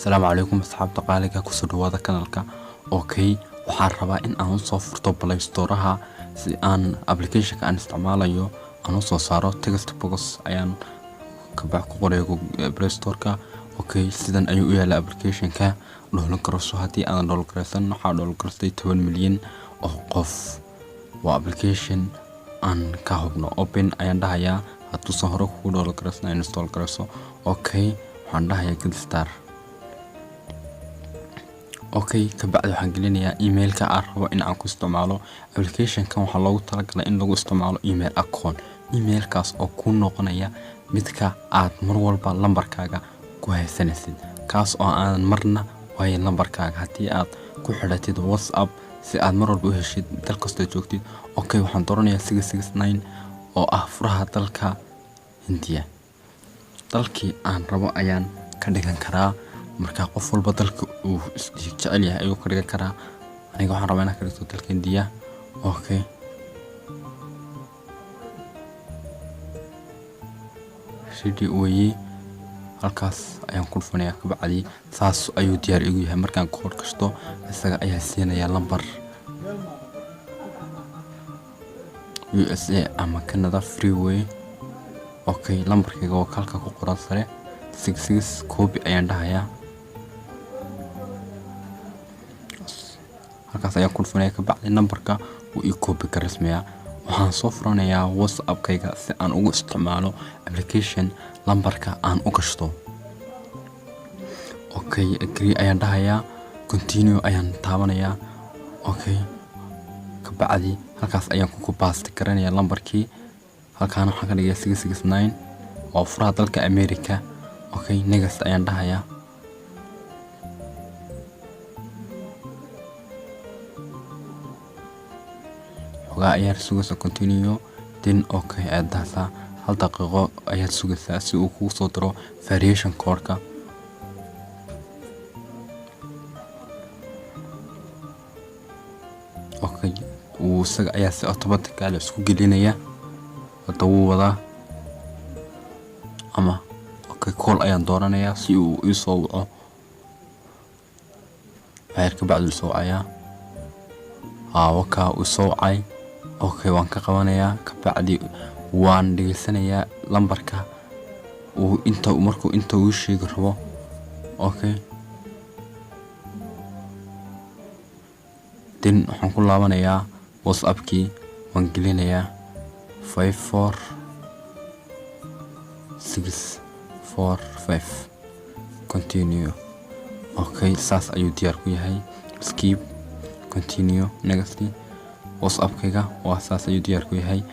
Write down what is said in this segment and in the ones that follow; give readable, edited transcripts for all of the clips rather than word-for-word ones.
السلام عليكم أصحاب قالك كسر هذا كنالك أوكي waxaan rabaa in aan soo furto Play Store-ha si aan application aan isticmaalayo aan soo saaro text box ayaan ka bax ku qoray Play Store-ka okay sidan ayuu u yaala application-ka download karso hadii aan download karsan waxa download karstay 10 milyan oo qof waa application aan ka hubno open ayaan dhahayaa haduu soo hore ku download karsan install karso okay waxaan dhahayaa get start okay kabacdi waxaan gelinayaa email-ka aan rabo in aan ku isticmaalo application-kan waxa loogu talagalay in lagu isticmaalo email account email-kaas oo ku noqonaya midka aad mar walba lambarkaaga ku haysanaysid kaas oo aan marna waayo lambarkaaga hadii aad ku xidhatid WhatsApp si aad mar walba u heshid dal kasta joogtid okay waxaan dooranayaa 669 oo ah furaha dalka Hindiya dalkii aan rabo ayaan ka dhigan karaa marka qof walba dalka uu jecel yahay ayuu ka dhigan karaa aniga waxaan rabaa inaan ka dhigto dalka Hindiya okay sidii weeye halkaas ayaan ku dhufanayaa kabacdi saas ayuu diyaar igu yahay markaan kood kasto isaga ayaa siinaya lambar USA ama Canada freeway okay lambarkayga oo halka ku qoran sare 66 copy ayaan dhahayaa halkaas ayaan ku dhufanayaa kabacdi lambarka uu ii copy ka rasmiyaa waxaan soo furanayaa WhatsApp-kayga si aan ugu isticmaalo application lambarka aan u gashto okay agree ayaan dhahayaa continue ayaan taabanayaa okay kabacdi halkaas ayaan ku paste garanayaa lambarkii halkaan waxaan ka dhigayaa 669 oo furaha dalka America okay next ayaan dhahayaa ayaad sugaysaa continue then okay aadasa hal daqiiqo ayaad sugaysaa si uu kugu soo diro variation code-ka okay uu isaga ayaa si automatic ah isku gelinaya wada uu wada ama okay call ayaan dooranayaa si uu ii soo waco ka bacdi soo ayaa waka uu soo wacay okay waan ka qabanayaa kabacdi waan dhigaysanayaa lambarka uu markuu uu sheegi rabo okay then waxaan ku laabanayaa WhatsApp-kii waan gelinayaa 54645 continue okay saas ayuu diyaar ku yahay skip continue next WhatsApp-kayga waa saas ayuu diyaar ku yahay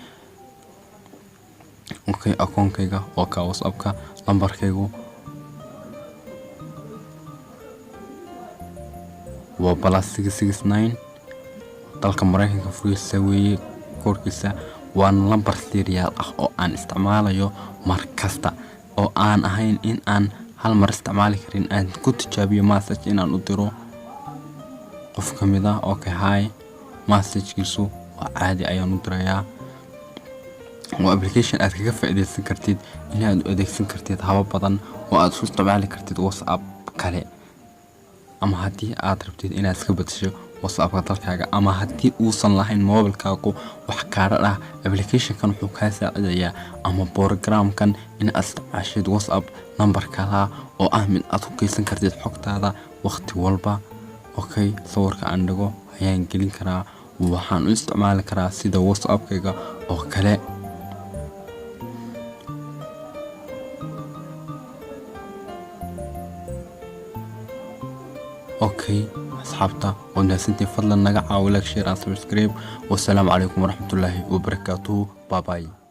okay account-kayga waa ka WhatsApp-ka lambarkaygu waa +669 dalka Mareykanka furiisa weeye koodkiisa waa lambar serial ah oo aan isticmaalayo mar kasta oo aan ahayn in aan hal mar isticmaali karin aan ku tijaabiyo message in aan u diro qof kamid ah okay hi message-kiisu waa caadi ayaan u dirayaa waa application aad kaga faa'iideysan kartid inaad u adeegsan kartid habab badan oo aad isku isticmaali kartid WhatsApp kale ama hadii aad rabtid inaad iska badasho WhatsApp-ka dalkaaga ama hadii uusan lahayn mobile-kaagu wax kaara ah application-kan wuxuu ka saacidayaa ama program-kan in aad isticmaashid WhatsApp number-kala oo ah mid aad ku keysan kartid xogtaada waqti walba okay sawirka aan dhigo ayaan gelin karaa waxaan u isticmaali karaa sida WhatsApp-kayga oo kale okay asxaabta wanaagsantii fadlan naga caawi like share and subscribe wasalaamu calaykum waraxmatullaahi wabarakaatuh bye bye